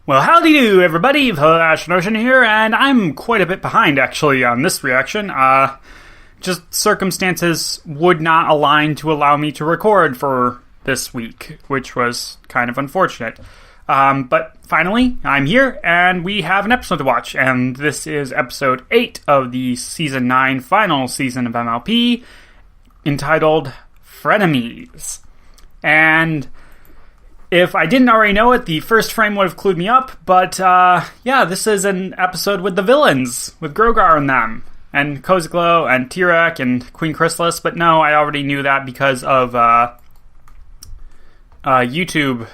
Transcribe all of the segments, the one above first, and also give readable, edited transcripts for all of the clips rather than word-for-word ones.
Well, howdy do, everybody. Flash Notion here, and I'm quite a bit behind, actually, on this reaction. Just circumstances would not align to allow me to record for this week, which was kind of unfortunate. But finally, I'm here, and we have an episode to watch, and this is episode 8 of the Season 9 final season of MLP, entitled Frenemies. And if I didn't already know it, the first frame would have clued me up, but yeah, this is an episode with the villains, with Grogar and them, and Cozy Glow, and T-Rex, and Queen Chrysalis, but no, I already knew that because of YouTube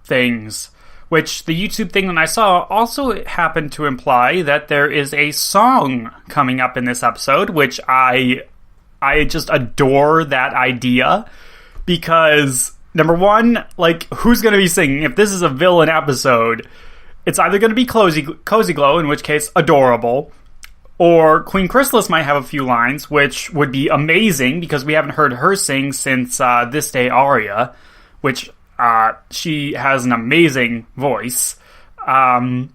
things, which the YouTube thing that I saw also happened to imply that there is a song coming up in this episode, which I just adore that idea, because number one, like, who's going to be singing? If this is a villain episode, it's either going to be Cozy Glow, in which case, adorable, or Queen Chrysalis might have a few lines, which would be amazing, because we haven't heard her sing since This Day Aria, which she has an amazing voice. Or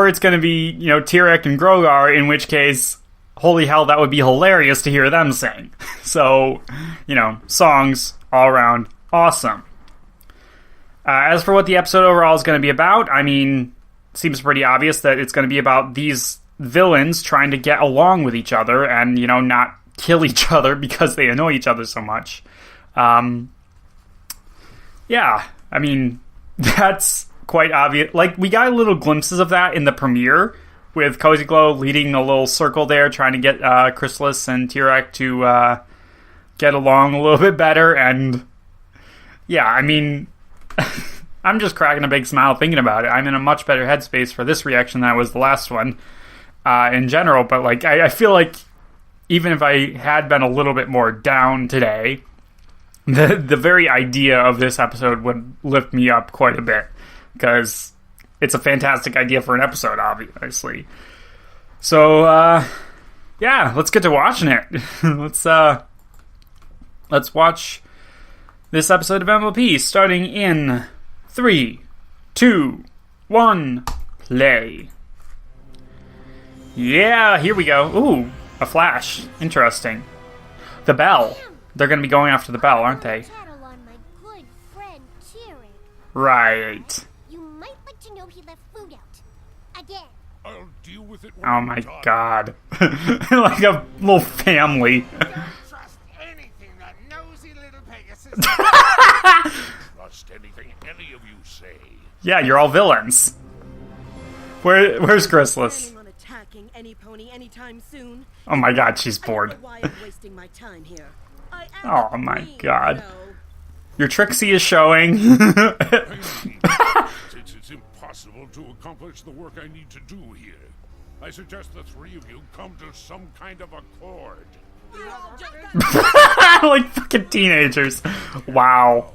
it's going to be, T-Rex and Grogar, in which case, holy hell, that would be hilarious to hear them sing. So, songs all around awesome. As for what the episode overall is going to be about, I mean, seems pretty obvious that it's going to be about these villains trying to get along with each other and, not kill each other because they annoy each other so much. Yeah, I mean, that's quite obvious. Like, we got little glimpses of that in the premiere, with Cozy Glow leading a little circle there, trying to get Chrysalis and T-Rex to get along a little bit better. And yeah, I mean, I'm just cracking a big smile thinking about it. I'm in a much better headspace for this reaction than I was the last one in general. But like, I feel like even if I had been a little bit more down today, the very idea of this episode would lift me up quite a bit, because it's a fantastic idea for an episode, obviously. So, yeah, let's get to watching it. Let's watch this episode of MLP, starting in 3, 2, 1, play. Yeah, here we go. Ooh, a flash. Interesting. The bell. They're going to be going after the bell, aren't they? Right. To know he left food out. Again. I'll deal with it. Oh my god. Like a little family. Don't trust anything that nosy little Pegasus. Trust anything any of you say. Yeah, you're all villains. Where's Chrysalis? On attacking any pony anytime soon. Oh my god, she's bored. Why I'm wasting my time here. Oh my god. Your Trixie is showing. It's impossible to accomplish the work I need to do here. I suggest the three of you come to some kind of accord. Like fucking teenagers. Wow.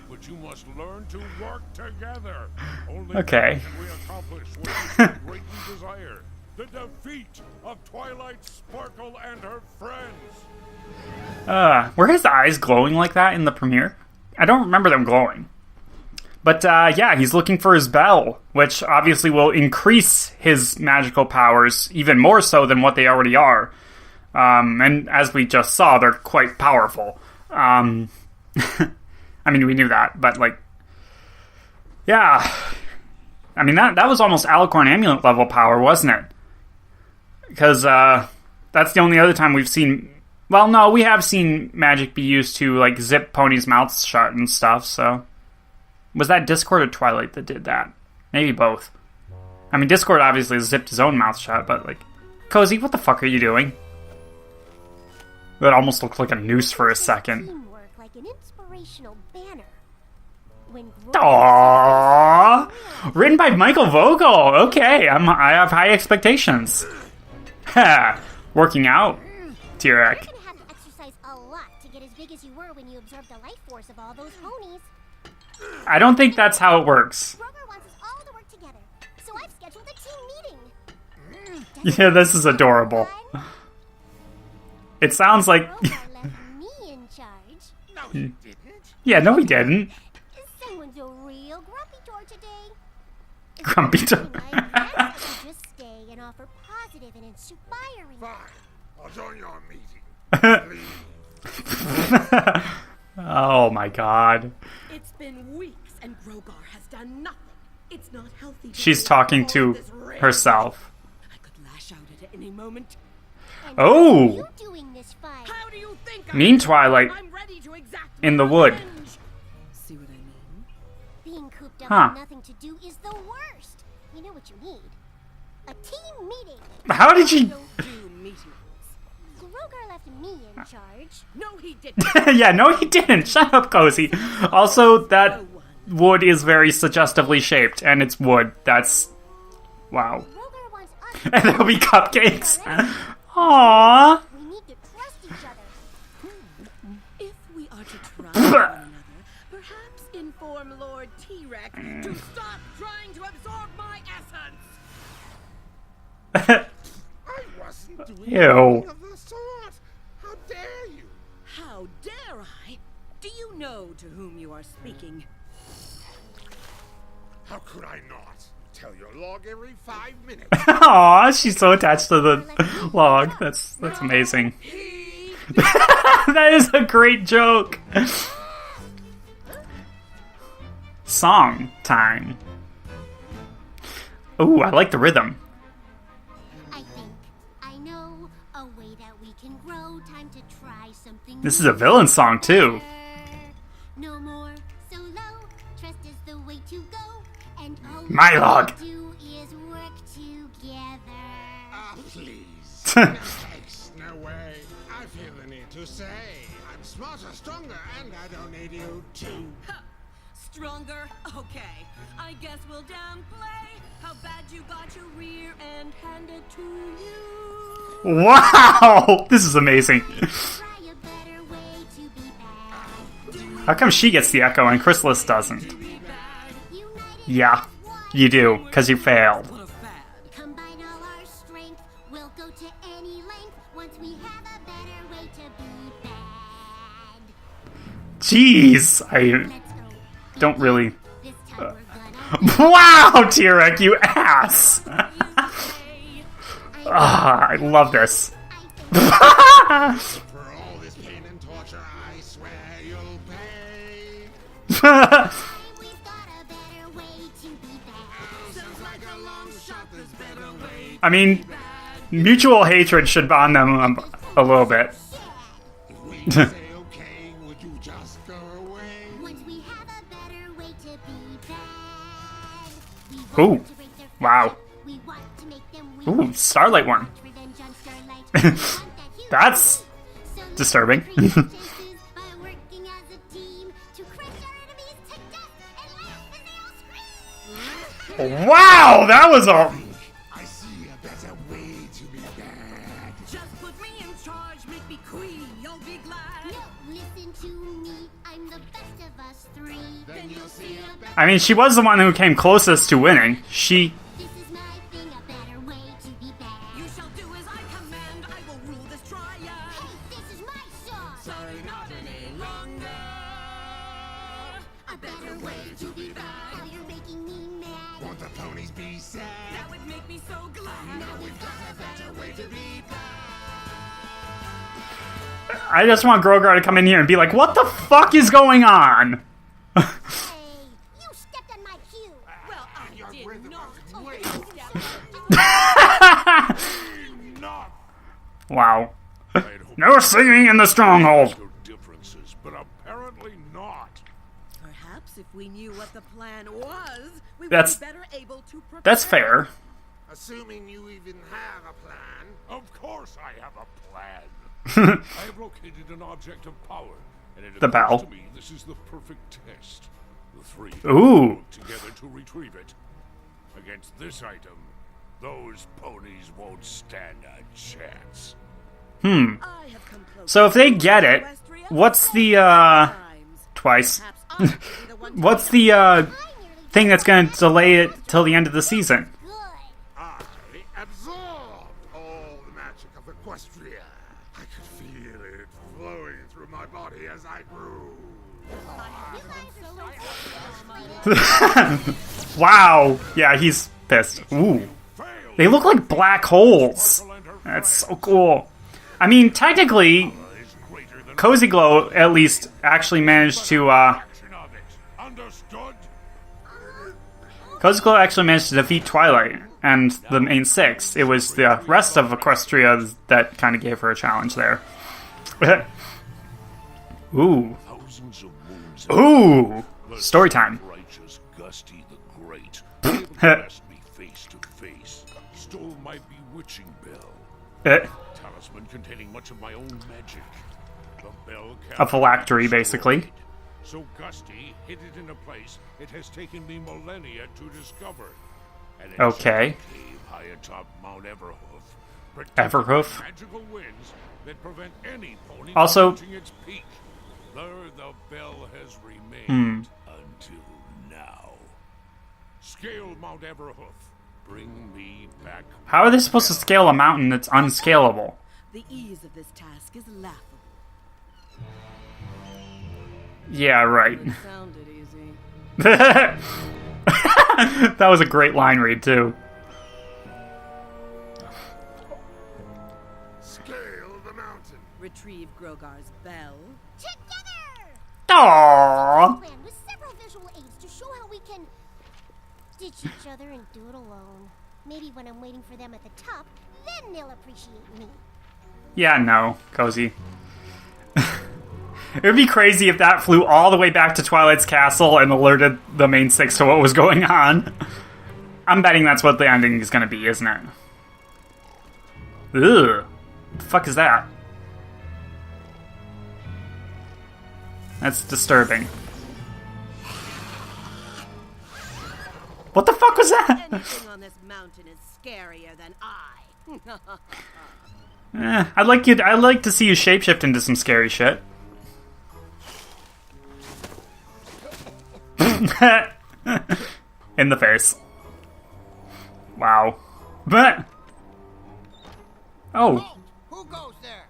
But you must learn to work together. Only Okay. then can we accomplish what you greatly desire: the defeat of Twilight Sparkle and her friends. Were his eyes glowing like that in the premiere? I don't remember them glowing. But, yeah, he's looking for his bell, which obviously will increase his magical powers even more so than what they already are. And as we just saw, they're quite powerful. I mean, we knew that, but, like, yeah. I mean, that was almost Alicorn Amulet level power, wasn't it? Because, that's the only other time we've seen... Well, no, we have seen magic be used to, like, zip ponies' mouths shut and stuff, so... Was that Discord or Twilight that did that? Maybe both. I mean, Discord obviously zipped his own mouth shut, but, like... Cozy, what the fuck are you doing? That almost looked like a noose for a second. Teamwork like an inspirational banner. Aww! Written by Michael Vogel! Okay, I have high expectations. Ha! Working out. T-Rex. You're gonna have to exercise a lot to get as big as you were when you absorbed the life force of all those ponies. I don't think that's how it works. Grogar wants us all to work together, so I've scheduled a team meeting. Yeah, this is adorable. It sounds like... Grogar left me in charge. No, he didn't. Yeah, no he didn't. Someone's a real grumpy tour today. Grumpy Anyway, perhaps I could just stay and offer positive and inspiring. Fine. I'll join your meeting. Please. Oh my god. It's been weeks and Grogar has done nothing. It's not healthy. She's talking to herself. I could lash out at any moment. And Oh! you doing this fight? How do you think Mean Twilight I'm ready to exact in the my wood. revenge. See what I mean? Being cooped up Huh. with nothing to do is the worst. You know what you need? A team meeting. How did you... Don't do meetings. Grogar left me in charge. No, he didn't. Yeah, no he didn't. Shut up, Cozy. Also, that No one. wood is very suggestively shaped, and it's wood. That's... Wow. Grogar wants us And there'll be cupcakes. already. Aww. We need to trust each other. If we are to trust one another, perhaps inform Lord T-Rex to stop trying to absorb my essence. I wasn't doing Ew. anything of the sort. How dare you? How dare I? Do you know to whom you are speaking? How could I not? Tell your log every 5 minutes. Aw, she's so attached to the log. That's amazing. He That is a great joke. Song time. Ooh, I like the rhythm. I think I know a way that we can grow. Time to try something. This is a villain song too. No more solo. Trust is the way to go. And all My we log. do is work together. Ah, please. No thanks, no way. I feel the need to say I'm smarter, stronger, and I don't need you too. stronger? Okay, I guess we'll downplay how bad you got your rear end handed to you. Wow, this is amazing. Try a better way to be bad. How come she gets the echo and Chrysalis doesn't? Be bad. United Yeah, as one. you do, because you failed. What a fad. Combine all our strength. We'll go to any length once we have a better way to be bad. Jeez, I Let's go. don't really... This time we're gonna. Wow, T-Rex, you ass! You say, Ah, I love this. For all this pain and torture, I swear you'll pay. We've got a better way to be bad. sounds like a long shot, there's better way. I mean, mutual hatred should bond them a little bit. If we say okay, would you just go away? Once we have a better way to be bad. We Ooh, want to break their wow. friendship. We want to make them weak. Ooh, Starlight one. Want revenge on Starlight. We want that huge That's So let's disturbing. increase our chances by working as a team to crush our enemies to death and laugh as they all scream. Wow, that was a... I see a better way to be bad. Just put me in charge, make me queen, you'll be glad. No, listen to me. I'm the best of us three. Then you'll see a better. I mean, she was the one who came closest to winning. She... This is my thing, a better way to be bad. You shall do as I command, I will rule this triad. Hey, this is my song. Sorry, not any longer. A better way to be bad. How you're making me mad. Won't the ponies be sad? That would make me so glad. Now we've got a better way to be bad. I just want Grogar to come in here and be like, what the fuck is going on? Hey, you stepped on my cue. Well, I Your did rhythm not. was way Step. Not. Wow. I had hoped No singing in the stronghold. no differences, but apparently not. Perhaps if we knew what the plan was, we would That's- be better able to prepare. That's fair. Assuming you even have a plan. Of course I have a plan. I have located an object of power, and it The appears bell. to me this is the perfect test. The three Ooh. work together to retrieve it. Against this item, those ponies won't stand a chance. I have come close So if they get it, to Equestria what's the, times. twice. Perhaps I could be the one to What's help. the, I nearly thing that's gonna delay it till the end of the season? good. I absorbed all the magic of Equestria. I could feel it flowing through my body as I grew. You guys are so excited. Wow. Yeah, he's pissed. Ooh. They look like black holes. That's so cool. I mean, technically, Cozy Glow at least actually managed to, Cozy Glow actually managed to defeat Twilight and the main six. It was the rest of Equestria that kind of gave her a challenge there. Ooh. Ooh. Story time. Righteous Gusty the Great addressed me face to face. Stole my bewitching bell. Talisman containing much of my own magic. The bell A phylactery, basically. So Gusty hid it in a place it has taken me millennia to discover. And it's Okay. a cave high atop Mount Everhoof. Everhoof? Magical winds that prevent any pony Also- from reaching its peak. There the bell has remained until now. Scale Mount Everhoof. Bring me back. How are they supposed to scale a mountain that's unscalable? The ease of this task is laughable. Yeah, right. It sounded easy. That was a great line read, too. Scale the mountain. Retrieve Grogar's bell. Together! Aww. Plan with several visual aids to show how we can ditch each other and do it alone. Maybe when I'm waiting for them at the top, then they'll appreciate me. Yeah, no, Cozy. It would be crazy if that flew all the way back to Twilight's castle and alerted the main six to what was going on. I'm betting that's what the ending is going to be, isn't it? Ugh. What the fuck is that? That's disturbing. What the fuck was that? Anything on this mountain is scarier than I. I'd like to see you shapeshift into some scary shit. In the face. Wow. But oh, Halt! Who goes there?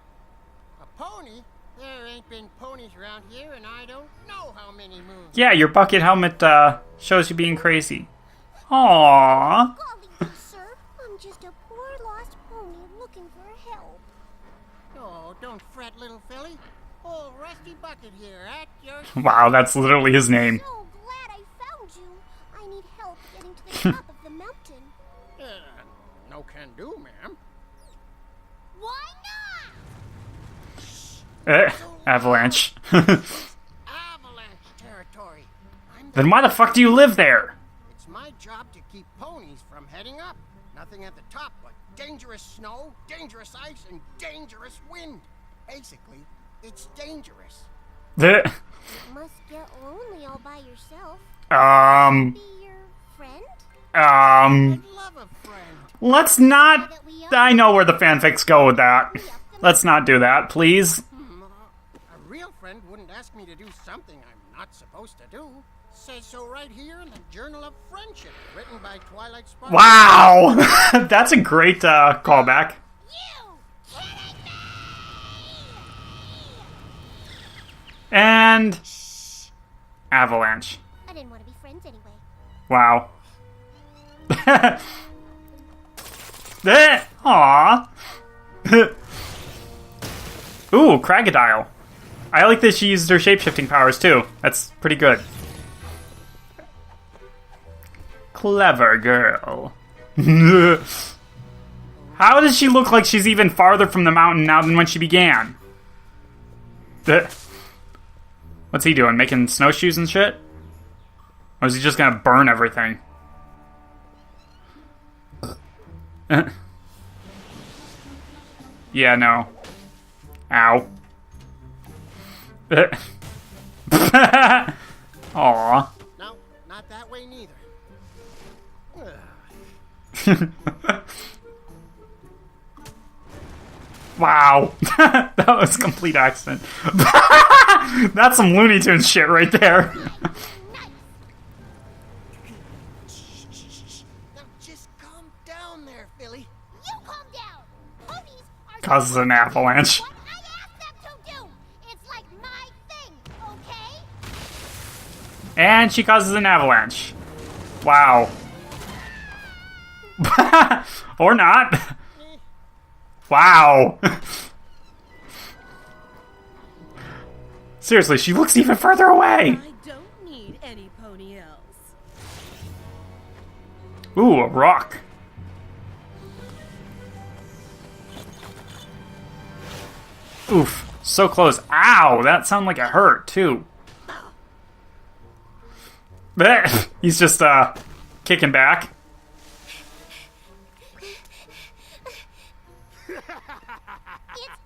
A pony? There ain't been ponies around here, and I don't know how many moons. yeah, your bucket helmet shows you being crazy. Aww. Golly, you, sir. I'm just a poor lost pony looking for help. Oh, don't fret, little filly. Old Rusty Bucket here at your... Wow, that's literally his name. So glad I found you. I need help getting to the top of the mountain. No can do, ma'am. Why not? Avalanche. Avalanche territory. Then why the fuck do you live there? It's my job to keep ponies from heading up. Nothing at the top but dangerous snow, dangerous ice, and dangerous wind. Basically, it's dangerous. It must get lonely all by yourself. Be your friend? I'd love a friend. Let's not. I know where the fanfics go with that. Let's not do that, please. A real friend wouldn't ask me to do something I'm not supposed to do. Says so right here in the Journal of Friendship, written by Twilight Sparkle. Wow, that's a great callback. You kidding me? And Avalanche. I didn't want to be friends anyway. Wow. Aww. Ooh, Crocodile. I like that she used her shapeshifting powers too. That's pretty good. Clever girl. How does she look like she's even farther from the mountain now than when she began? What's he doing? Making snowshoes and shit? Or is he just gonna burn everything? Yeah, no. Ow. Aw. No, not that way neither. Wow. That was a complete accident. That's some Looney Tunes shit right there. Now just calm down there, Philly. You calm down. Ponies are Causes an avalanche. what I asked them to do. It's like my thing, okay? And she causes an avalanche. Wow. Or not. Wow. Seriously, she looks even further away. I don't need any pony else. Ooh, a rock. Oof. So close. Ow! That sounded like it hurt, too. He's just, kicking back. It's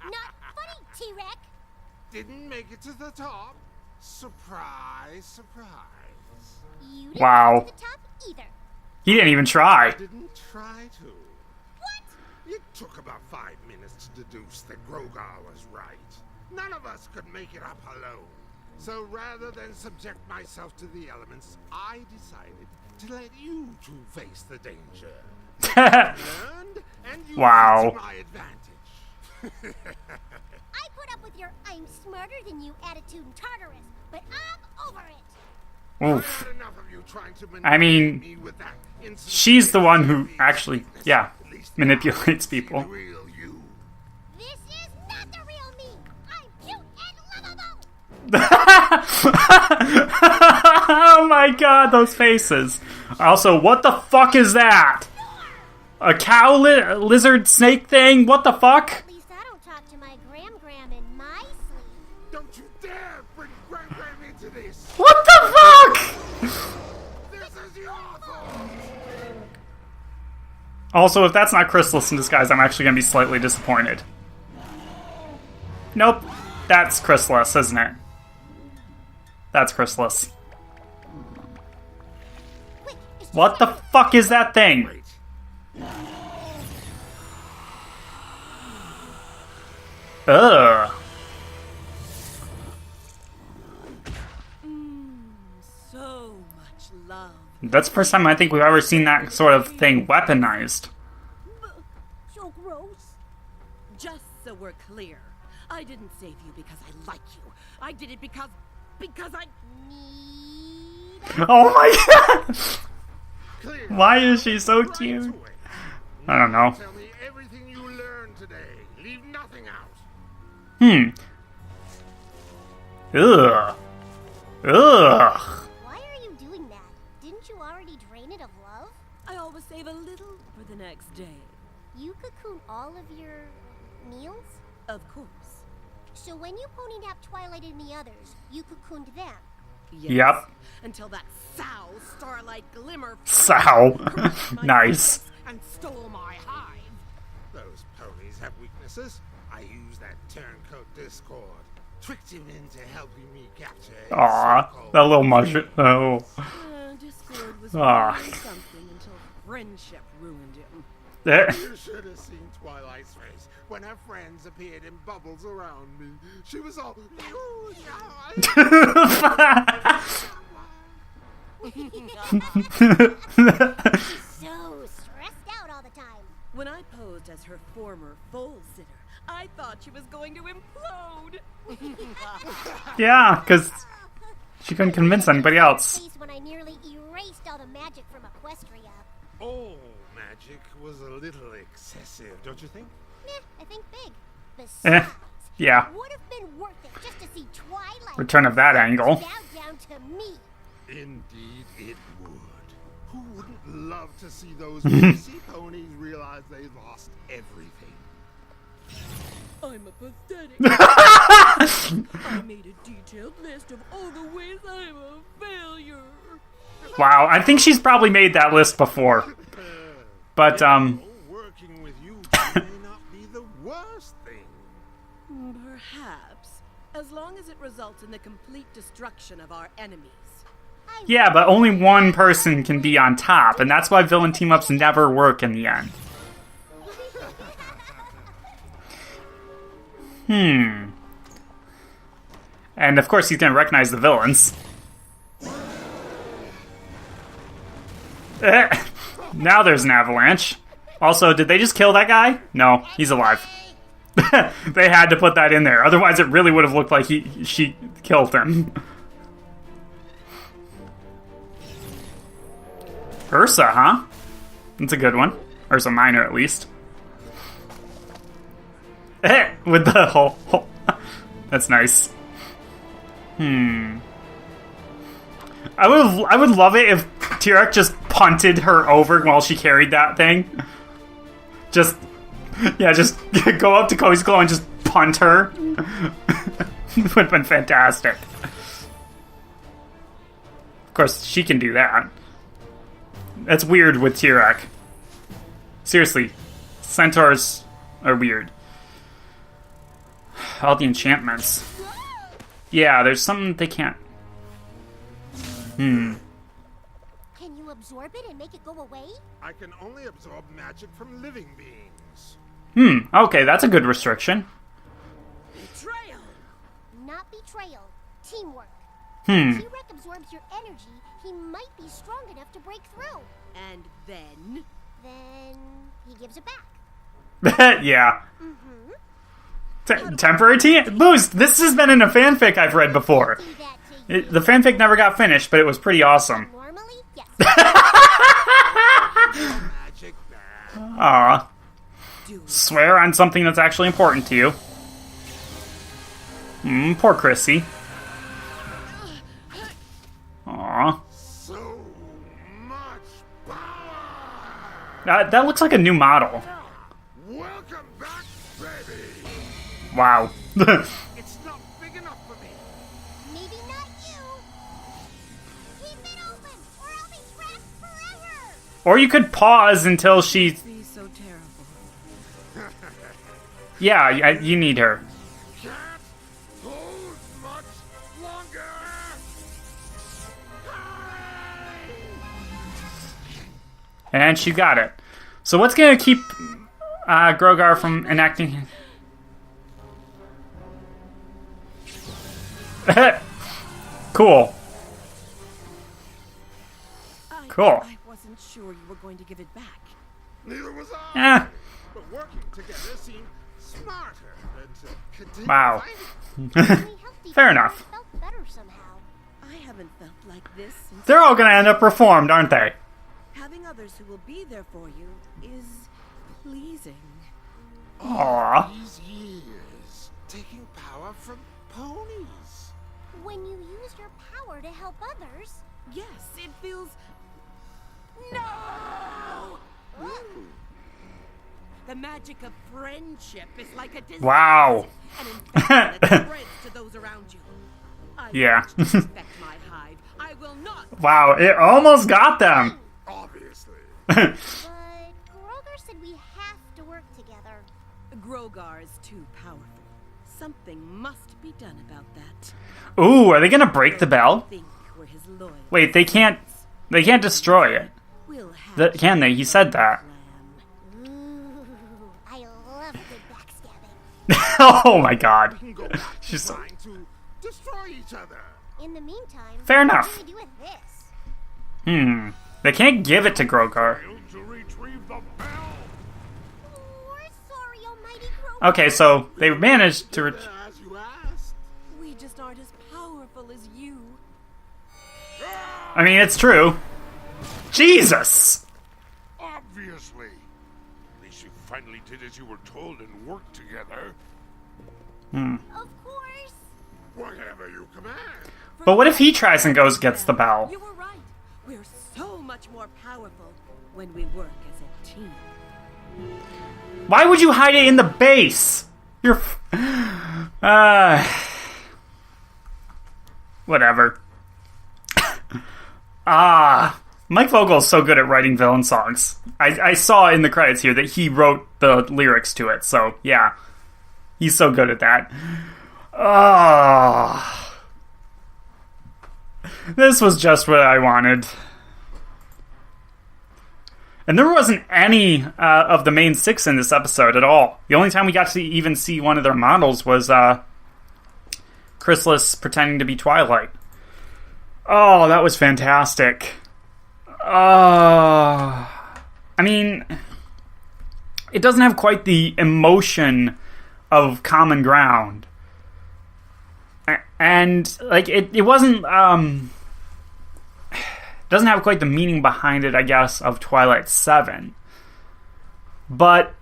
not funny, T-Rex. Didn't make it to the top. Surprise, surprise. You didn't Wow. get to the top either. He didn't even try. Didn't try to. What? It took about 5 minutes to deduce that Grogar was right. None of us could make it up alone. So rather than subject myself to the elements, I decided to let you two face the danger. Learned and used Wow. it to my advantage. I put up with your I'm smarter than you attitude in Tartarus, but I'm over it. Oof. I've had enough of you trying to I mean, manipulate me with that she's the one who insincere actually, weakness. yeah, At least manipulates see people. the real you. This is not the real me. I'm cute and lovable. Oh my god, those faces. Also, what the fuck is that? A cow lizard snake thing? What the fuck? At least I don't talk to my Gram in my sleep. Don't you dare bring Gram into this. What the fuck? This is your fault. Also, if that's not Chrysalis in disguise, I'm actually gonna be slightly disappointed. Nope. That's Chrysalis, isn't it? That's Chrysalis. Quick, it's just What the fuck is that thing? Wait. Ugh. So much love. That's the first time I think we've ever seen that sort of thing weaponized. so gross. Just so we're clear, I didn't save you because I like you. I did it because I... Need Oh my god! Clear. Why is she so Right cute? away. I don't know. Tell me everything you learned today. Leave nothing out. Ugh. Ugh. Why are you doing that? Didn't you already drain it of love? I always save a little for the next day. You cocoon all of your meals? Of course. So when you pony napped Twilight and the others, you cocooned them. Yes. Yep. Until that sow Starlight Glimmer Sow. crushed my Nice. success and stole my hive. Those ponies have weaknesses. I used that turncoat Discord. Tricked him into helping me capture a Aw, so-called that little mushroom. Oh. Discord was Ah. really something until friendship ruined him. Eh. You should have seen Twilight's face when her friends appeared in bubbles around me. She was all, So stressed out all the time. When I posed as her former foal sitter, I thought she was going to implode. Yeah, because she couldn't convince anybody else. Face when I nearly erased all the magic from Equestria. all magic was a little excessive, don't you think? Meh, I think big. Eh. Besides, Yeah. would have been worth it just to see Twilight Return of that angle. bow down to me. Indeed it would. Who wouldn't love to see those PC ponies realize they lost everything? I'm a pathetic. I made a detailed list of all the ways I'm a failure. Wow, I think she's probably made that list before. But, Working with you may not be the worst thing. Perhaps, as long as it results in the complete destruction of our enemies. yeah, but only one person can be on top, and that's why villain team-ups never work in the end. And of course he's gonna recognize the villains. Now there's an avalanche. Also, did they just kill that guy? No, he's alive. They had to put that in there, otherwise it really would have looked like she killed him. Ursa, huh? That's a good one. Ursa Minor, at least. With the whole... That's nice. I would love it if T-Rex just punted her over while she carried that thing. Just go up to Koi's Glow and just punt her. It would have been fantastic. Of course, she can do that. That's weird with T-Rex. Seriously, centaurs are weird. All the enchantments. Yeah, there's something they can't... Can you absorb it and make it go away? I can only absorb magic from living beings. Okay, that's a good restriction. Betrayal! Not betrayal. Teamwork. Hmm. If T-Rex absorbs your energy, he might be strong enough to break through. And then? Then he gives it back. Yeah. Temporary boost! This has been in a fanfic I've read before. Do that to you. The fanfic never got finished, but it was pretty awesome. Normally, yes. Magic back. Aw. Swear on something that's actually important to you. Poor Chrissy. Aw. So much power. That looks like a new model. Welcome back, baby. Wow. It's not big enough for me. Maybe not you. Keep it open, or I'll be trapped forever. Or you could pause until she... Be so terrible. Yeah, you need her. Can't hold much longer. And she got it. So what's gonna keep Grogar from enacting... Cool. Cool. I wasn't sure you were going to give it back. Neither was I. Eh. But working together seemed smarter than to continue Wow. fighting. Only healthy Fair people enough. Felt better somehow. I haven't felt like this since They're all gonna end up reformed, aren't they? having others who will be there for you is pleasing. Aww. These years taking power from ponies. When you use your power to help others. Yes, it feels... No! The magic of friendship is like a disease. Wow. An infection that spreads to those around you. I Yeah. wish to respect my hive. I will not. Wow, it almost got them. Obviously. But Groger said we have to work together. Grogar is too powerful. Something must be done about that. Ooh, are they gonna break the bell? Think we're his loyal. Wait, they can't destroy it. We'll have Can they? He said that. plan. Ooh, I love good backstabbing. Oh my god. We can go back to She's so... trying to destroy each other. In the meantime, Fair what enough. do we do with this? They can't give it to Grogar. Failed to retrieve the bell. We're sorry, Almighty Groger. Okay, so they managed to... As you asked. We just aren't as powerful as you. I mean, it's true. Jesus! Obviously. At least you finally did as you were told and worked together. Of course. Whatever you command. But what if he tries and goes gets the bell? You were right. We're so much more powerful when we work as a team. Why would you hide it in the base? You're... Whatever. Mike Vogel's so good at writing villain songs. I saw in the credits here that he wrote the lyrics to it, so yeah. He's so good at that. This was just what I wanted. And there wasn't any of the main six in this episode at all. The only time we got to even see one of their models was Chrysalis pretending to be Twilight. Oh, that was fantastic. I mean, it doesn't have quite the emotion of Common Ground. And, like, it wasn't, doesn't doesn't have quite the meaning behind it, I guess, of Twilight 7. But,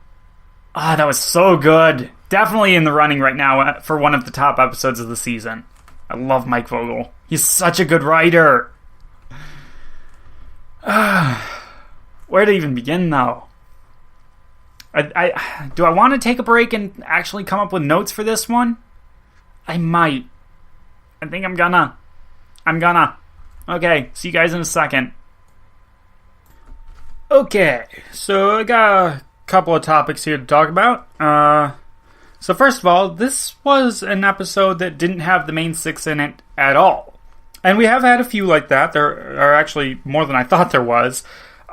that was so good. Definitely in the running right now for one of the top episodes of the season. I love Mike Vogel. He's such a good writer. Where to even begin, though? Do I want to take a break and actually come up with notes for this one? I might. I think I'm gonna. Okay, see you guys in a second. Okay, so I got a couple of topics here to talk about. So first of all, this was an episode that didn't have the main six in it at all. And we have had a few like that. There are actually more than I thought there was.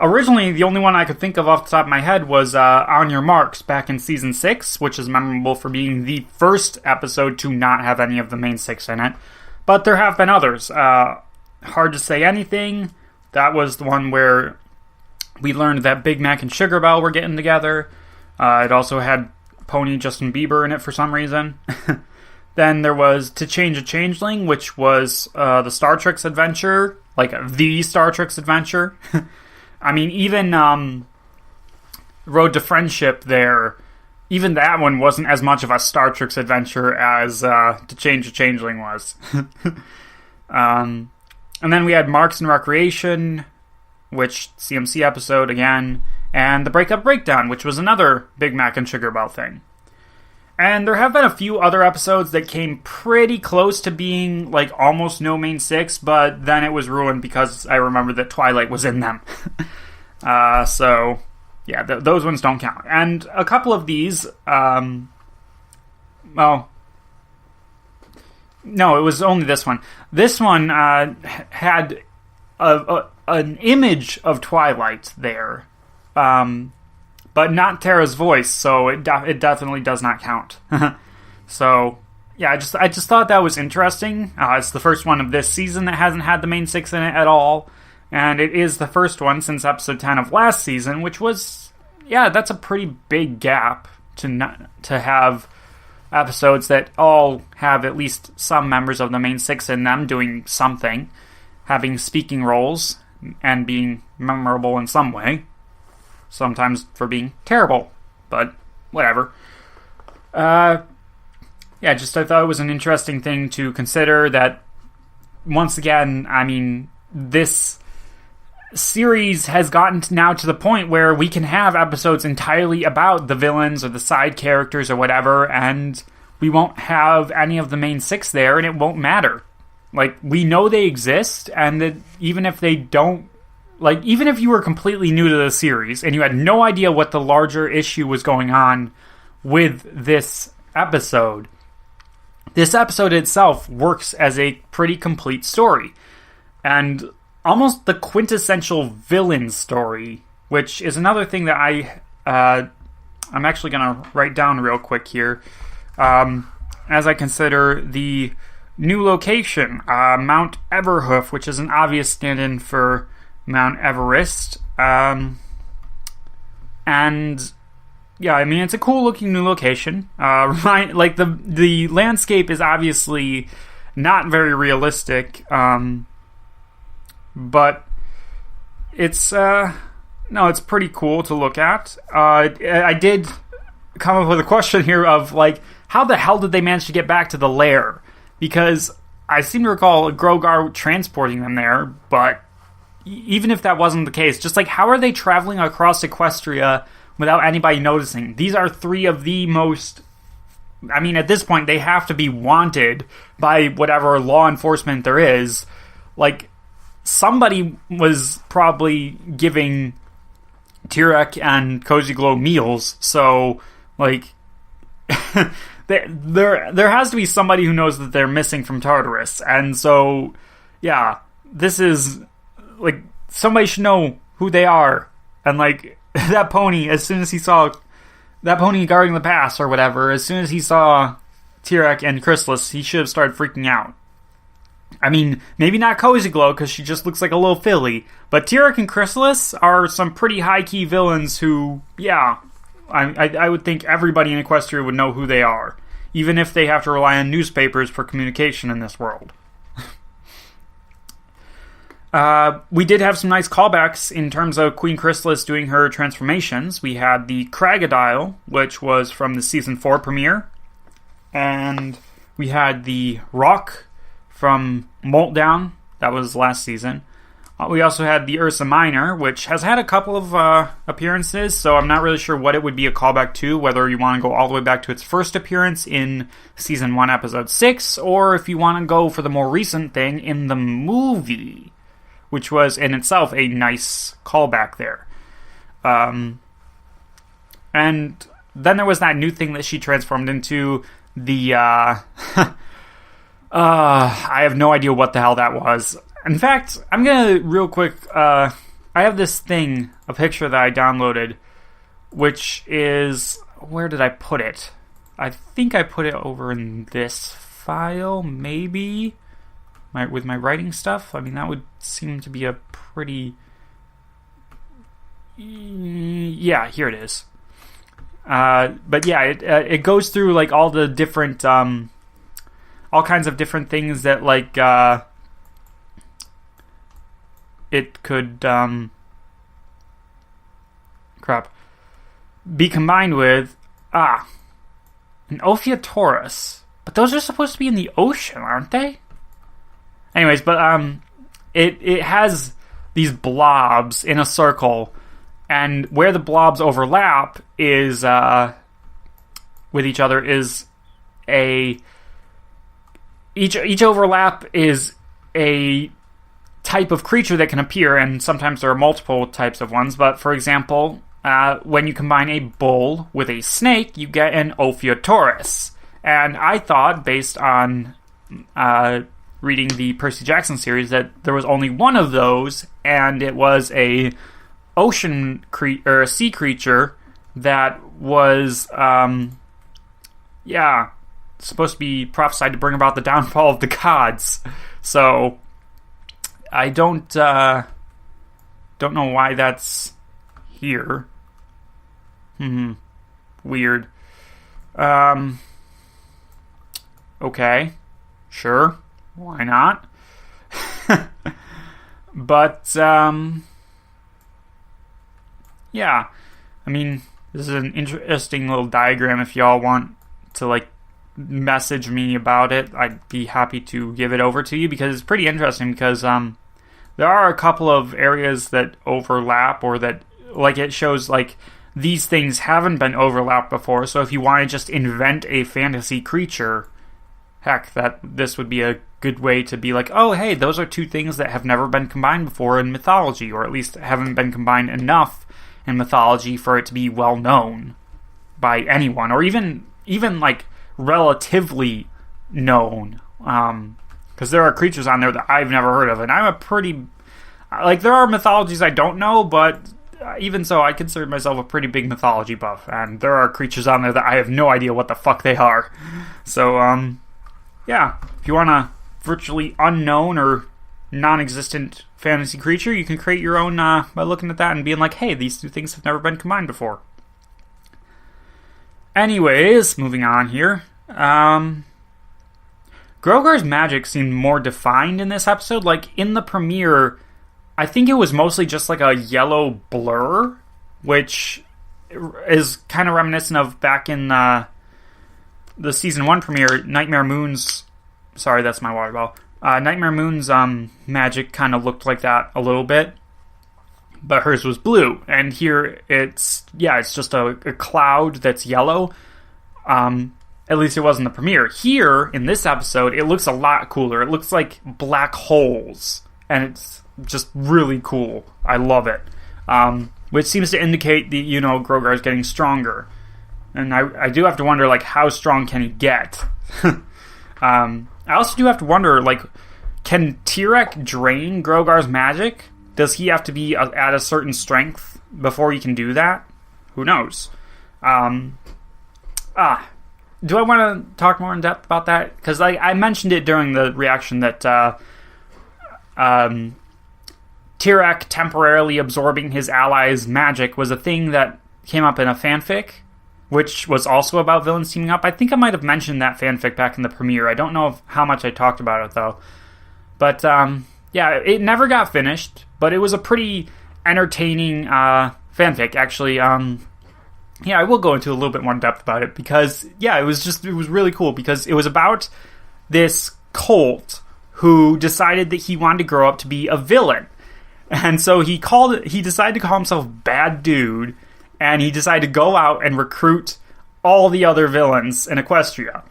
Originally, the only one I could think of off the top of my head was On Your Marks back in Season 6, which is memorable for being the first episode to not have any of the main six in it. But there have been others. Hard to Say Anything. That was the one where we learned that Big Mac and Sugar Belle were getting together. It also had Pony Justin Bieber in it for some reason. Then there was To Change a Changeling, which was the Star Trek's adventure. Like, the Star Trek's adventure. I mean, even Road to Friendship there, even that one wasn't as much of a Star Trek's adventure as To Change a Changeling was. And then we had Marks and Recreation, which CMC episode again, and The Breakup Breakdown, which was another Big Mac and Sugar Belle thing. And there have been a few other episodes that came pretty close to being like almost no main six, but then it was ruined because I remember that Twilight was in them. So yeah, those ones don't count. And a couple of these, no, it was only this one. This one had an image of Twilight there, but not Tara's voice, so it definitely does not count. So yeah, I just thought that was interesting. It's the first one of this season that hasn't had the main six in it at all, and it is the first one since episode 10 of last season, which was, yeah, that's a pretty big gap to have episodes that all have at least some members of the main six in them doing something, having speaking roles, and being memorable in some way. Sometimes for being terrible, but whatever. Yeah, I thought it was an interesting thing to consider that, once again, I mean, this series has gotten now to the point where we can have episodes entirely about the villains or the side characters or whatever, and we won't have any of the main six there, and it won't matter. Like, we know they exist, and that even if they don't, like, even if you were completely new to the series and you had no idea what the larger issue was going on with this episode itself works as a pretty complete story. And almost the quintessential villain story, which is another thing that I'm actually going to write down real quick here, as I consider the new location, Mount Everhoof, which is an obvious stand-in for Mount Everest. And yeah, I mean, it's a cool looking new location. Like the landscape is obviously not very realistic, but it's it's pretty cool to look at. I did come up with a question here of like, how the hell did they manage to get back to the lair? Because I seem to recall Grogar transporting them there, but even if that wasn't the case, just like, how are they traveling across Equestria without anybody noticing? These are three of the most, I mean, at this point, they have to be wanted by whatever law enforcement there is. Like, somebody was probably giving Tirek and Cozy Glow meals, so, like, there has to be somebody who knows that they're missing from Tartarus, and so, yeah, this is, like, somebody should know who they are, and, like, that pony, as soon as he saw that pony guarding the pass or whatever, as soon as he saw Tirek and Chrysalis, he should have started freaking out. I mean, maybe not Cozy Glow, because she just looks like a little filly, but Tirek and Chrysalis are some pretty high-key villains who, yeah, I would think everybody in Equestria would know who they are, even if they have to rely on newspapers for communication in this world. We did have some nice callbacks in terms of Queen Chrysalis doing her transformations. We had the Crocodile, which was from the Season 4 premiere. And we had the Rock from Meltdown. That was last season. We also had the Ursa Minor, which has had a couple of appearances, so I'm not really sure what it would be a callback to, whether you want to go all the way back to its first appearance in Season 1, Episode 6, or if you want to go for the more recent thing in the movie, which was in itself a nice callback there. And then there was that new thing that she transformed into, the... I have no idea what the hell that was. In fact, I'm gonna real quick, I have this thing, a picture that I downloaded, which is, where did I put it? I think I put it over in this file, maybe, with my writing stuff. I mean, that would seem to be a pretty, yeah, here it is. But yeah, it goes through, like, all the different, all kinds of different things that, like, it could, be combined with, an Ophiuchorus. But those are supposed to be in the ocean, aren't they? Anyways, but, it has these blobs in a circle, and where the blobs overlap is, with each other is each overlap is a type of creature that can appear, and sometimes there are multiple types of ones, but for example, when you combine a bull with a snake, you get an Ophiuchorus. And I thought, based on reading the Percy Jackson series, that there was only one of those, and it was a or a sea creature that was, supposed to be prophesied to bring about the downfall of the gods. So I don't know why that's here. Weird. Okay. Sure. Why not? But, yeah. I mean, this is an interesting little diagram. If y'all want to, like, message me about it, I'd be happy to give it over to you, because it's pretty interesting, because there are a couple of areas that overlap, or that, like, it shows, like, these things haven't been overlapped before, so if you want to just invent a fantasy creature, heck, this would be a good way to be like, oh, hey, those are two things that have never been combined before in mythology, or at least haven't been combined enough in mythology for it to be well known by anyone, or even like, relatively known, because there are creatures on there that I've never heard of, and I'm a pretty, like, there are mythologies I don't know, but even so, I consider myself a pretty big mythology buff, and there are creatures on there that I have no idea what the fuck they are. So, yeah, if you want a virtually unknown or non-existent fantasy creature, you can create your own by looking at that and being like, hey, these two things have never been combined before. Anyways, moving on here. Grogar's magic seemed more defined in this episode. Like, in the premiere, I think it was mostly just like a yellow blur, which is kind of reminiscent of back in the Season 1 premiere, Nightmare Moon's... Sorry, that's my water bottle. Nightmare Moon's magic kind of looked like that a little bit, but hers was blue. And here it's just a cloud that's yellow. At least it was in the premiere. Here, in this episode, it looks a lot cooler. It looks like black holes, and it's just really cool. I love it. Which seems to indicate that, Grogar is getting stronger. And I do have to wonder, like, how strong can he get? I also do have to wonder, like, can Tyrek drain Grogar's magic? Does he have to be at a certain strength before he can do that? Who knows? Do I want to talk more in depth about that? Because I mentioned it during the reaction that Tyrek temporarily absorbing his allies' magic was a thing that came up in a fanfic, which was also about villains teaming up. I think I might have mentioned that fanfic back in the premiere. I don't know how much I talked about it, though. But, yeah, it never got finished, but it was a pretty entertaining fanfic, actually. Yeah, I will go into a little bit more depth about it because, yeah, it was really cool because it was about this cult who decided that he wanted to grow up to be a villain. And so he decided to call himself Bad Dude, and he decided to go out and recruit all the other villains in Equestria.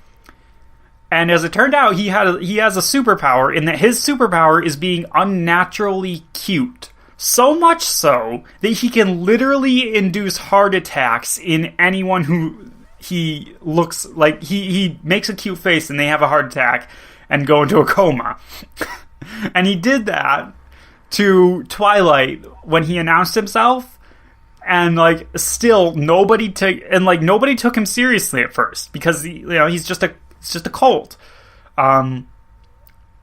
And as it turned out, he has a superpower in that his superpower is being unnaturally cute. So much so that he can literally induce heart attacks in anyone who he looks like. He makes a cute face and they have a heart attack and go into a coma. And he did that to Twilight when he announced himself, and like still nobody took him seriously at first because he's just a cult. But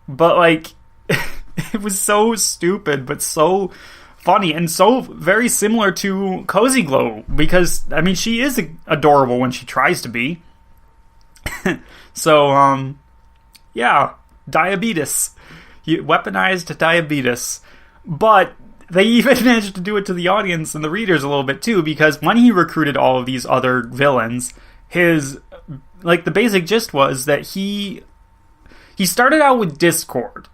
like it was so stupid but so funny and so very similar to Cozy Glow because I mean she is adorable when she tries to be. So yeah, diabetes. Weaponized diabetes. But they even managed to do it to the audience and the readers a little bit too, because when he recruited all of these other villains, the basic gist was that he started out with Discord,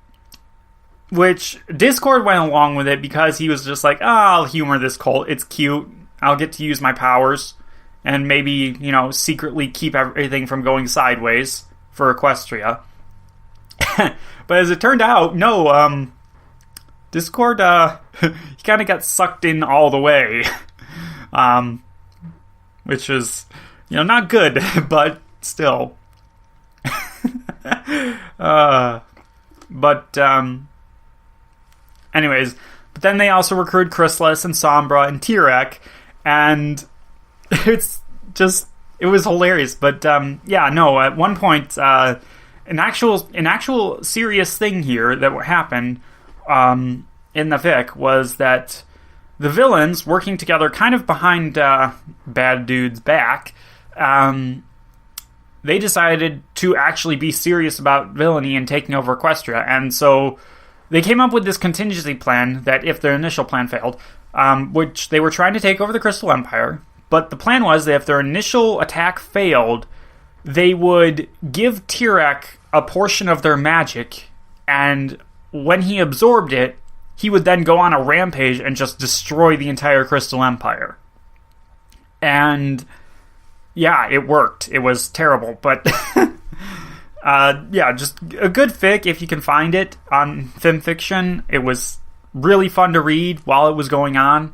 which Discord went along with it because he was just like, I'll humor this cult, it's cute, I'll get to use my powers, and maybe, secretly keep everything from going sideways for Equestria. But as it turned out, no, Discord, he kind of got sucked in all the way, which is, not good, but still. Anyways, but then they also recruit Chrysalis and Sombra and Tirek, and it was hilarious. But at one point, an actual serious thing here that happened in the fic was that the villains working together kind of behind Bad Dude's back, they decided to actually be serious about villainy and taking over Equestria, and so they came up with this contingency plan that if their initial plan failed, which they were trying to take over the Crystal Empire, but the plan was that if their initial attack failed, they would give Tirek a portion of their magic, and when he absorbed it, he would then go on a rampage and just destroy the entire Crystal Empire. And yeah, it worked. It was terrible, but just a good fic if you can find it on FimFiction. It was really fun to read while it was going on.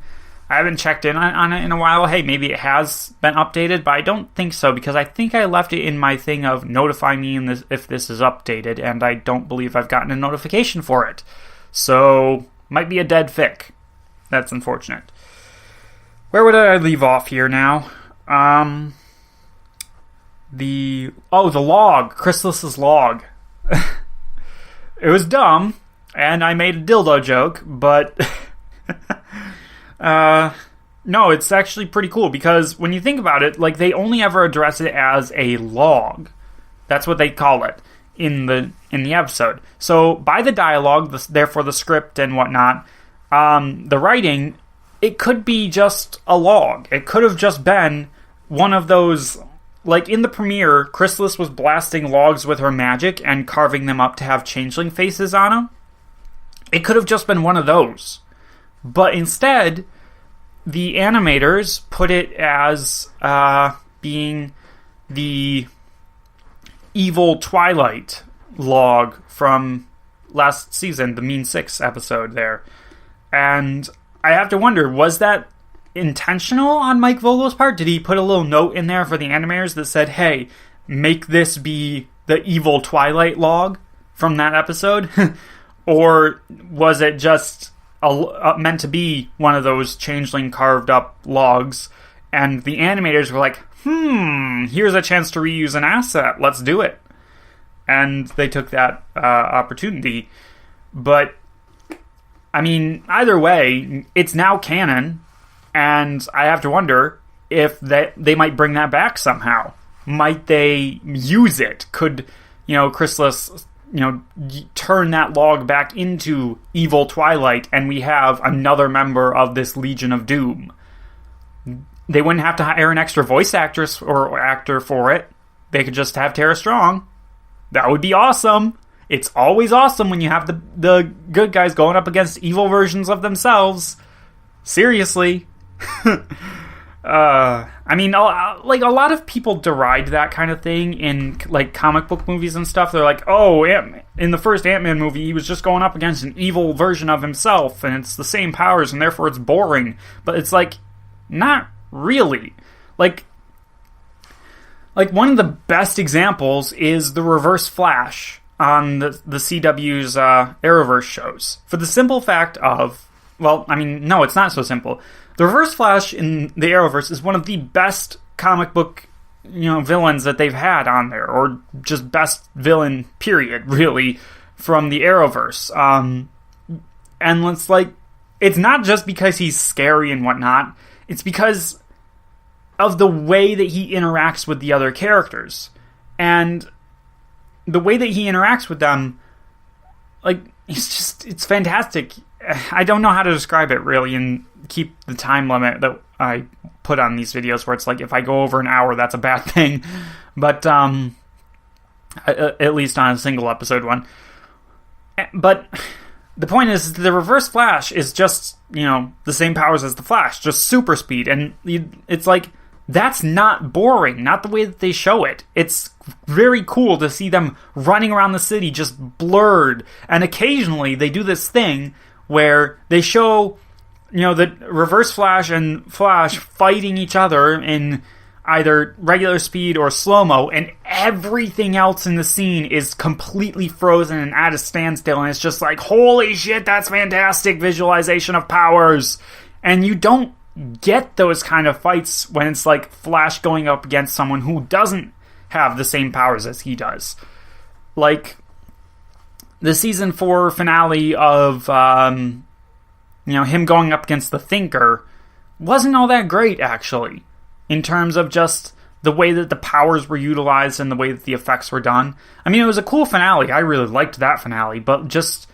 I haven't checked in on it in a while. Hey, maybe it has been updated, but I don't think so because I think I left it in my thing of notify me if this is updated, and I don't believe I've gotten a notification for it. So, might be a dead fic. That's unfortunate. Where would I leave off here now? The log. Chrysalis's log. It was dumb, and I made a dildo joke, but no, it's actually pretty cool because when you think about it, like they only ever address it as a log. That's what they call it in the episode. So by the dialogue, therefore the script and whatnot, the writing, it could be just a log. It could have just been one of those, like in the premiere, Chrysalis was blasting logs with her magic and carving them up to have changeling faces on them. It could have just been one of those. But instead, the animators put it as being the evil Twilight log from last season, the Mean Six episode there. And I have to wonder, was that intentional on Mike Vogel's part? Did he put a little note in there for the animators that said, hey, make this be the evil Twilight log from that episode? Or was it just meant to be one of those changeling carved up logs, and the animators were like, here's a chance to reuse an asset, let's do it. And they took that opportunity. But I mean, either way, it's now canon, and I have to wonder if they might bring that back somehow. Might they use it? Could, Chrysalis turn that log back into evil Twilight, and we have another member of this Legion of Doom. They wouldn't have to hire an extra voice actress or actor for it. They could just have Tara Strong. That would be awesome. It's always awesome when you have the good guys going up against evil versions of themselves. Seriously. I mean, like, a lot of people deride that kind of thing in, like, comic book movies and stuff. They're like, oh, in the first Ant-Man movie, he was just going up against an evil version of himself, and it's the same powers, and therefore it's boring. But it's like, not really. Like one of the best examples is the Reverse Flash on the CW's Arrowverse shows. For the simple fact of, well, I mean, no, it's not so simple. The Reverse Flash in the Arrowverse is one of the best comic book, villains that they've had on there, or just best villain, period, really, from the Arrowverse. And it's like, it's not just because he's scary and whatnot, it's because of the way that he interacts with the other characters. And the way that he interacts with them, like, it's fantastic. I don't know how to describe it, really, and keep the time limit that I put on these videos, where it's like, if I go over an hour, that's a bad thing. But, at least on a single episode one. But the point is, the Reverse Flash is just, the same powers as the Flash, just super speed. And it's like, that's not boring, not the way that they show it. It's very cool to see them running around the city just blurred. And occasionally they do this thing where they show, the Reverse Flash and Flash fighting each other in either regular speed or slow-mo, and everything else in the scene is completely frozen and at a standstill, and it's just like, holy shit, that's fantastic visualization of powers. And you don't get those kind of fights when it's like Flash going up against someone who doesn't have the same powers as he does. Like the season 4 finale of him going up against the Thinker wasn't all that great, actually, in terms of just the way that the powers were utilized and the way that the effects were done. I mean, it was a cool finale. I really liked that finale, but just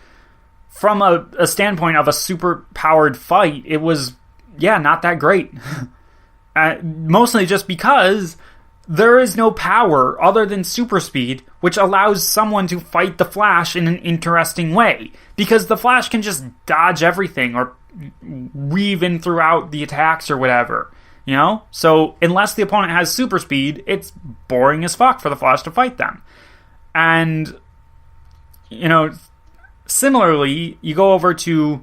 from a standpoint of a super powered fight, it was, not that great. Mostly just because there is no power other than super speed, which allows someone to fight the Flash in an interesting way. Because the Flash can just dodge everything or weave in throughout the attacks or whatever. So unless the opponent has super speed, it's boring as fuck for the Flash to fight them. And, similarly, you go over to,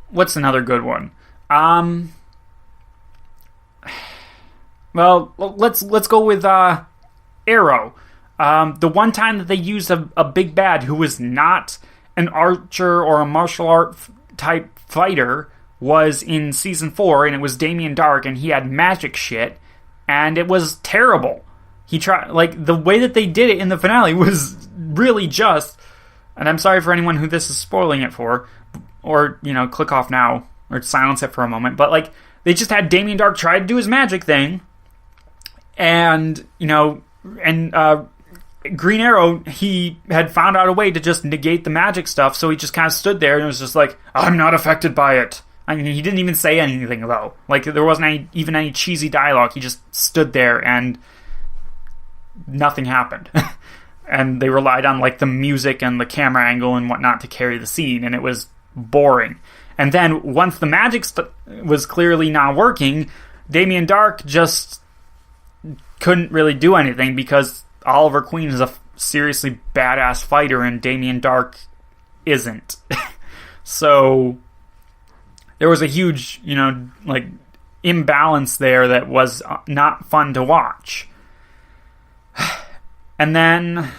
what's another good one? Well, let's go with Arrow. The one time that they used a big bad who was not an archer or a martial art type fighter was in season 4, and it was Damien Dark, and he had magic shit, and it was terrible. He tried, like, the way that they did it in the finale was really just, and I'm sorry for anyone who this is spoiling it for, or, click off now, or silence it for a moment, but, like, they just had Damien Dark try to do his magic thing, and, Green Arrow, he had found out a way to just negate the magic stuff, so he just kind of stood there, and it was just like, I'm not affected by it. I mean, he didn't even say anything, though. Like, there wasn't even any cheesy dialogue. He just stood there, and nothing happened. And they relied on, like, the music and the camera angle and whatnot to carry the scene, and it was boring. And then, once the magic was clearly not working, Damien Dark just couldn't really do anything, because Oliver Queen is a seriously badass fighter, and Damien Dark isn't. So there was a huge, imbalance there that was not fun to watch. And then,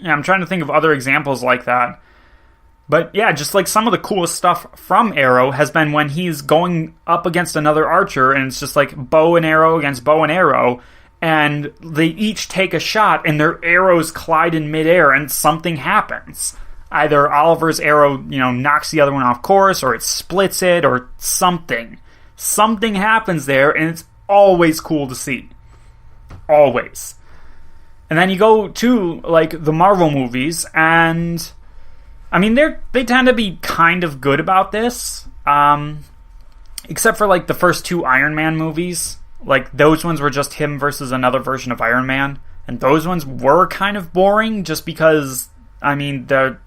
I'm trying to think of other examples like that. But yeah, just like some of the coolest stuff from Arrow has been when he's going up against another archer, and it's just like bow and arrow against bow and arrow, and they each take a shot, and their arrows collide in midair, and something happens. Either Oliver's arrow, knocks the other one off course, or it splits it, or something. Something happens there, and it's always cool to see. Always. And then you go to, like, the Marvel movies, and I mean, they tend to be kind of good about this, except for, like, the first 2 Iron Man movies. Like, those ones were just him versus another version of Iron Man, and those ones were kind of boring, just because, I mean, they're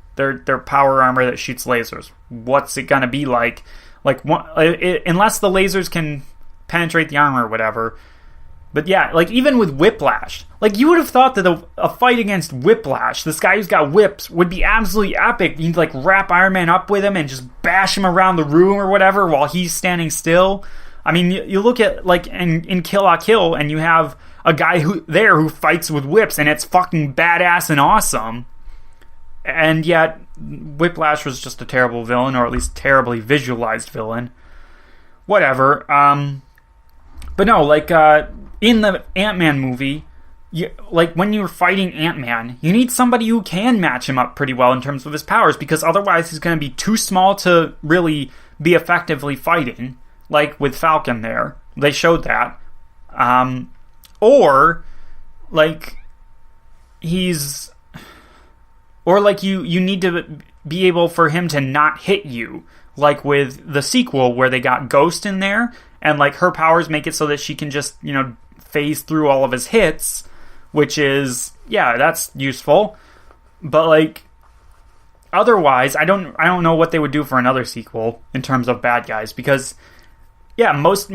power armor that shoots lasers. What's it gonna be like? Like, unless the lasers can penetrate the armor or whatever. But yeah, like, even with Whiplash, like, you would have thought that a fight against Whiplash, this guy who's got whips, would be absolutely epic. You'd, like, wrap Iron Man up with him and just bash him around the room or whatever while he's standing still. I mean, you look at, like, in Kill la Kill, and you have a guy who fights with whips, and it's fucking badass and awesome. And yet, Whiplash was just a terrible villain, or at least terribly visualized villain. Whatever. But no, like, in the Ant-Man movie, like, when you're fighting Ant-Man, you need somebody who can match him up pretty well in terms of his powers, because otherwise he's going to be too small to really be effectively fighting, like with Falcon there. They showed that. Or, like, you need to be able for him to not hit you, like with the sequel where they got Ghost in there, and, like, her powers make it so that she can just, phase through all of his hits, which is, yeah, that's useful. But, like, otherwise, I don't know what they would do for another sequel in terms of bad guys, because, yeah, most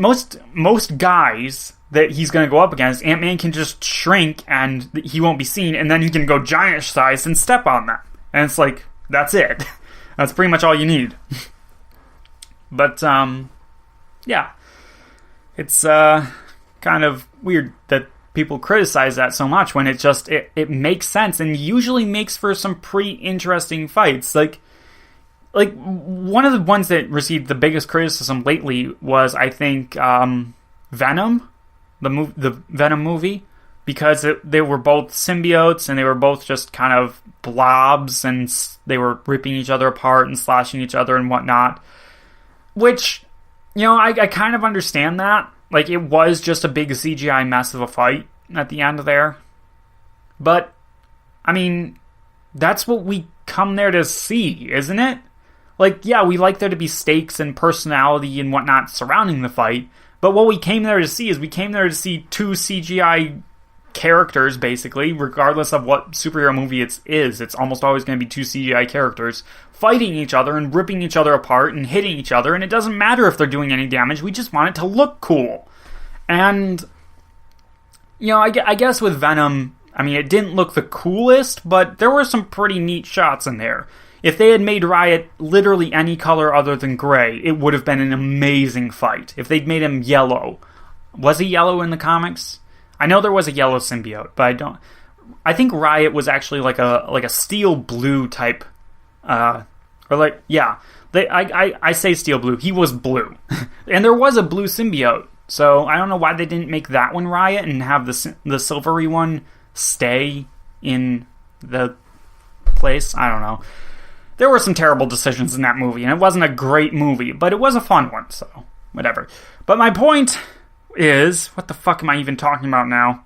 guys that he's going to go up against, Ant-Man can just shrink and he won't be seen, and then he can go giant-sized and step on them. And it's like, that's it. That's pretty much all you need. But, yeah. It's kind of weird that people criticize that so much when it makes sense and usually makes for some pretty interesting fights. Like one of the ones that received the biggest criticism lately was, I think, Venom, the Venom movie, because they were both symbiotes and they were both just kind of blobs and they were ripping each other apart and slashing each other and whatnot. Which, I kind of understand that. Like, it was just a big CGI mess of a fight at the end there. But, I mean, that's what we come there to see, isn't it? Like, yeah, we like there to be stakes and personality and whatnot surrounding the fight, but what we came there to see is we came there to see 2 CGI characters, basically, regardless of what superhero movie it is. It's almost always going to be 2 CGI characters fighting each other and ripping each other apart and hitting each other, and it doesn't matter if they're doing any damage, we just want it to look cool. And, I guess with Venom, I mean, it didn't look the coolest, but there were some pretty neat shots in there. If they had made Riot literally any color other than gray, it would have been an amazing fight. If they'd made him yellow. Was he yellow in the comics? I know there was a yellow symbiote, but I think Riot was actually like a steel blue type, I say steel blue. He was blue, and there was a blue symbiote. So I don't know why they didn't make that one Riot and have the silvery one stay in the place. I don't know. There were some terrible decisions in that movie, and it wasn't a great movie, but it was a fun one. So whatever. But my point is, what the fuck am I even talking about now?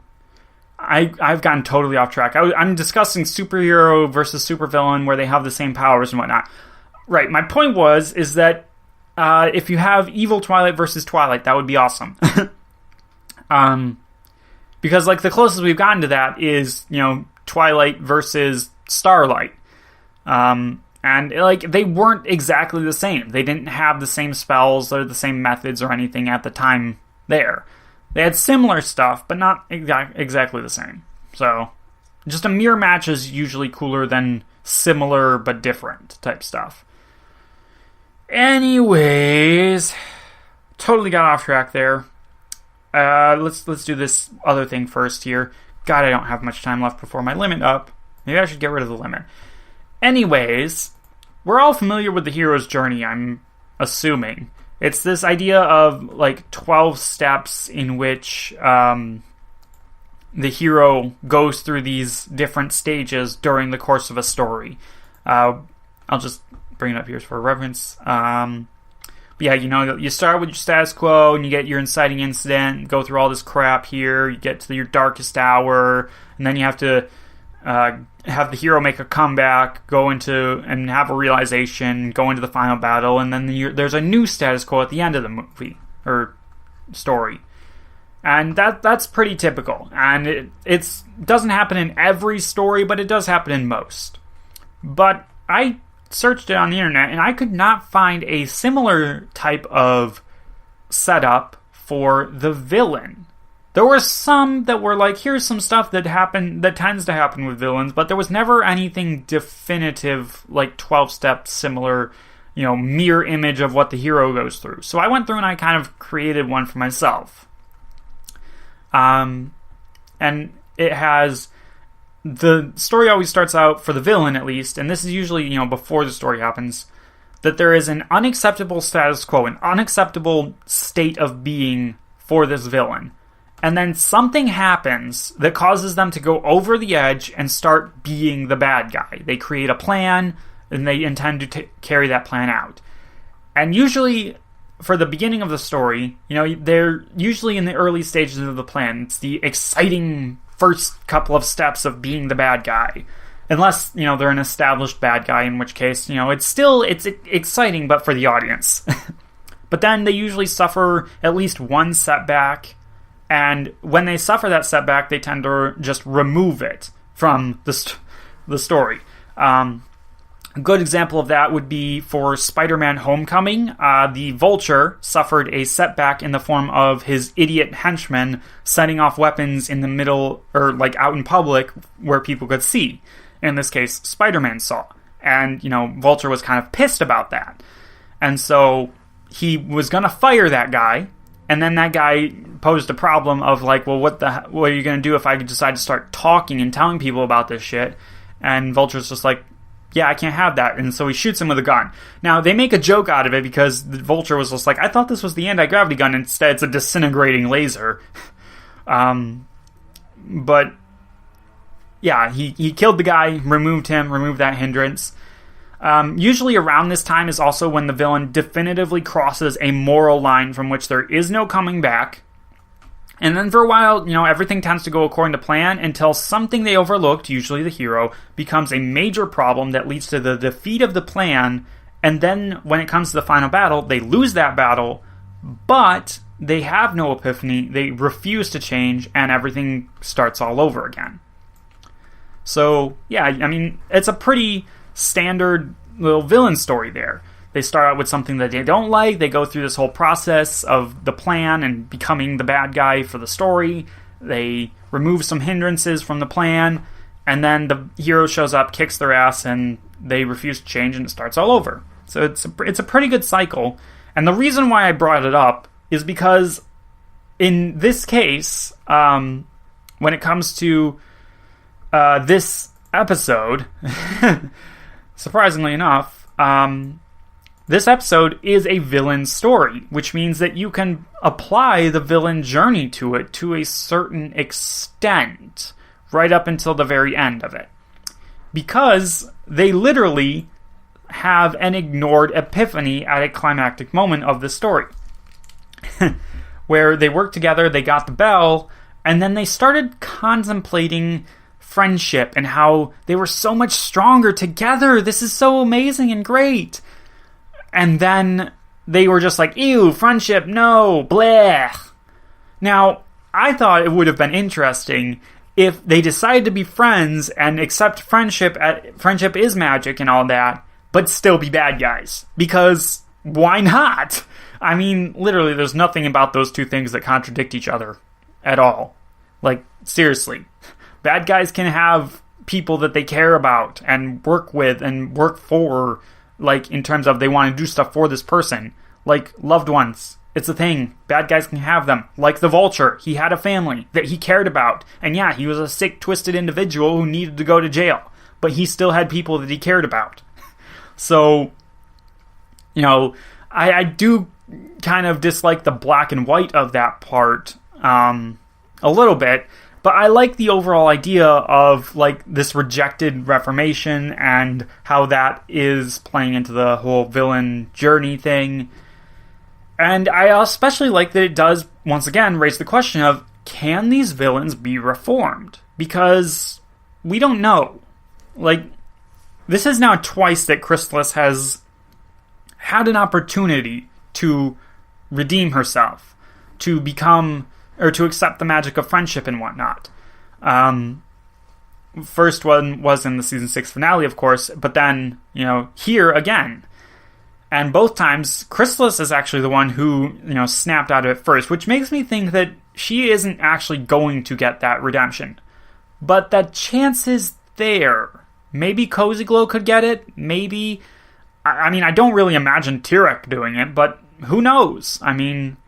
I've gotten totally off track. I'm discussing superhero versus supervillain where they have the same powers and whatnot. Right, my point is that if you have evil Twilight versus Twilight, that would be awesome. Because, like, the closest we've gotten to that is, Twilight versus Starlight. And, like, they weren't exactly the same. They didn't have the same spells or the same methods or anything at the time there. They had similar stuff, but not exactly the same. So, just a mirror match is usually cooler than similar but different type stuff. Anyways, totally got off track there. Let's do this other thing first here. God, I don't have much time left before my limit up. Maybe I should get rid of the limit. Anyways, we're all familiar with the hero's journey, I'm assuming. It's this idea of, like, 12 steps in which the hero goes through these different stages during the course of a story. I'll just bring it up here for reference. But yeah, you start with your status quo, and you get your inciting incident, go through all this crap here, you get to your darkest hour, and then you have to have the hero make a comeback, go into and have a realization, go into the final battle, and then there's a new status quo at the end of the movie or story. And that's pretty typical. And it doesn't happen in every story, but it does happen in most. But I searched it on the internet, and I could not find a similar type of setup for the villain. There were some that were like, here's some stuff that tends to happen with villains, but there was never anything definitive, like 12-step similar, mirror image of what the hero goes through. So I went through and I kind of created one for myself. And it has, the story always starts out, for the villain at least, and this is usually, before the story happens, that there is an unacceptable status quo, an unacceptable state of being for this villain. And then something happens that causes them to go over the edge and start being the bad guy. They create a plan, and they intend to carry that plan out. And usually, for the beginning of the story, they're usually in the early stages of the plan. It's the exciting first couple of steps of being the bad guy. Unless, they're an established bad guy, in which case, it's exciting, but for the audience. But then they usually suffer at least one setback. And when they suffer that setback, they tend to just remove it from the story. A good example of that would be for Spider-Man Homecoming. The Vulture suffered a setback in the form of his idiot henchman setting off weapons in the middle, or like out in public where people could see. In this case, Spider-Man saw. And, Vulture was kind of pissed about that. And so he was going to fire that guy. And then that guy posed a problem of like, well, what are you going to do if I decide to start talking and telling people about this shit? And Vulture's just like, yeah, I can't have that. And so he shoots him with a gun. Now, they make a joke out of it because the Vulture was just like, I thought this was the anti-gravity gun. Instead, it's a disintegrating laser. But yeah, he killed the guy, removed that hindrance. Usually around this time is also when the villain definitively crosses a moral line from which there is no coming back. And then for a while, everything tends to go according to plan until something they overlooked, usually the hero, becomes a major problem that leads to the defeat of the plan. And then when it comes to the final battle, they lose that battle, but they have no epiphany, they refuse to change, and everything starts all over again. So, yeah, it's a pretty standard little villain story there. They start out with something that they don't like, they go through this whole process of the plan and becoming the bad guy for the story, they remove some hindrances from the plan, and then the hero shows up, kicks their ass, and they refuse to change, and it starts all over. So it's a pretty good cycle, and the reason why I brought it up is because in this case, when it comes to this episode, surprisingly enough, this episode is a villain story, which means that you can apply the villain journey to it to a certain extent, right up until the very end of it. Because they literally have an ignored epiphany at a climactic moment of the story. Where they worked together, they got the bell, and then they started contemplating friendship and how they were so much stronger together. This is so amazing and great. And then they were just like, ew, friendship, no, bleh. Now, I thought it would have been interesting if they decided to be friends and accept friendship is magic and all that, but still be bad guys. Because why not? Literally, there's nothing about those two things that contradict each other at all. Like, seriously. Bad guys can have people that they care about and work with and work for, like, in terms of they want to do stuff for this person. Like, loved ones. It's a thing. Bad guys can have them. Like the Vulture. He had a family that he cared about. And yeah, he was a sick, twisted individual who needed to go to jail. But he still had people that he cared about. So, I do kind of dislike the black and white of that part a little bit. But I like the overall idea of, like, this rejected reformation and how that is playing into the whole villain journey thing. And I especially like that it does, once again, raise the question of, can these villains be reformed? Because we don't know. Like, this is now twice that Chrysalis has had an opportunity to redeem herself, to become, or to accept the magic of friendship and whatnot. First one was in the season 6 finale, of course, but then, here again. And both times, Chrysalis is actually the one who, snapped out of it first, which makes me think that she isn't actually going to get that redemption. But that chance is there. Maybe Cozy Glow could get it. Maybe. I mean, I don't really imagine Tyrek doing it, but who knows? I mean,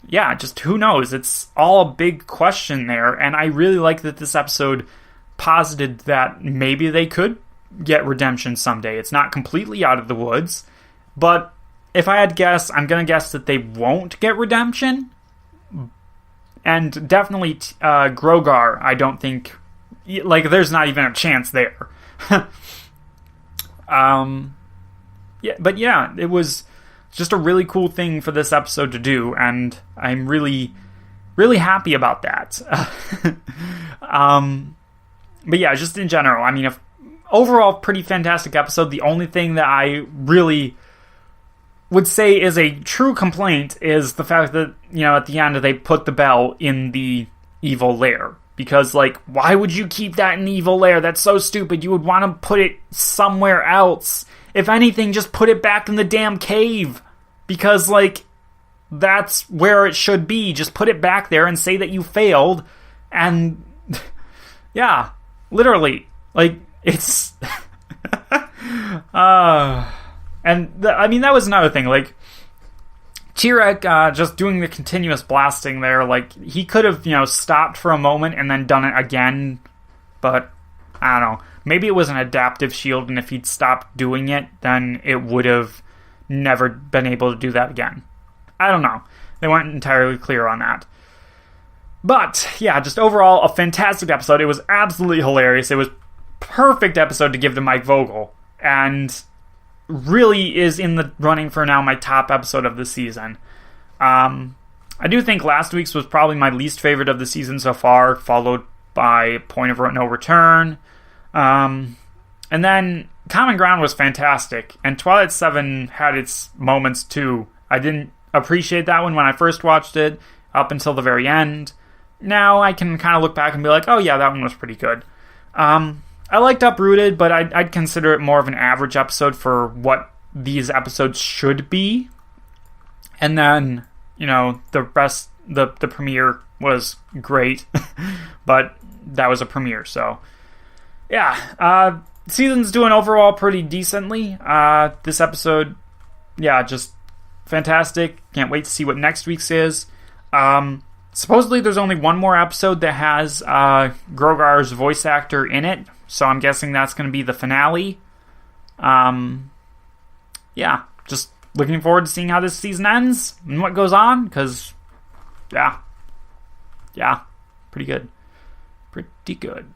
yeah, just who knows? It's all a big question there, and I really like that this episode posited that maybe they could get redemption someday. It's not completely out of the woods. But if I had to guess, I'm going to guess that they won't get redemption. And definitely Grogar, I don't think... Like, there's not even a chance there. But it was just a really cool thing for this episode to do. And I'm really, really happy about that. But yeah, just in general, I mean, overall, pretty fantastic episode. The only thing that I really would say is a true complaint is the fact that, at the end they put the bell in the evil lair. Because, why would you keep that in the evil lair? That's so stupid. You would want to put it somewhere else. If anything, just put it back in the damn cave. Because, that's where it should be. Just put it back there and say that you failed. And, yeah, literally. It's... that was another thing. Tyrek just doing the continuous blasting there. He could have, stopped for a moment and then done it again. But, I don't know. Maybe it was an adaptive shield, and if he'd stopped doing it, then it would have never been able to do that again. I don't know. They weren't entirely clear on that. But, yeah, just overall, a fantastic episode. It was absolutely hilarious. It was perfect episode to give to Mike Vogel. And really is in the running for now my top episode of the season. I do think last week's was probably my least favorite of the season so far, followed by Point of No Return. And then Common Ground was fantastic, and Twilight 7 had its moments too. I didn't appreciate that one when I first watched it, up until the very end. Now I can kind of look back and be like, oh yeah, that one was pretty good. I liked Uprooted, but I'd consider it more of an average episode for what these episodes should be. And then, the rest, the premiere was great, but that was a premiere, so yeah. Season's doing overall pretty decently. This episode, yeah, just fantastic. Can't wait to see what next week's is. Supposedly there's only one more episode that has Grogar's voice actor in it, so I'm guessing that's going to be the finale. Yeah, just looking forward to seeing how this season ends and what goes on, because, yeah, pretty good. Pretty good.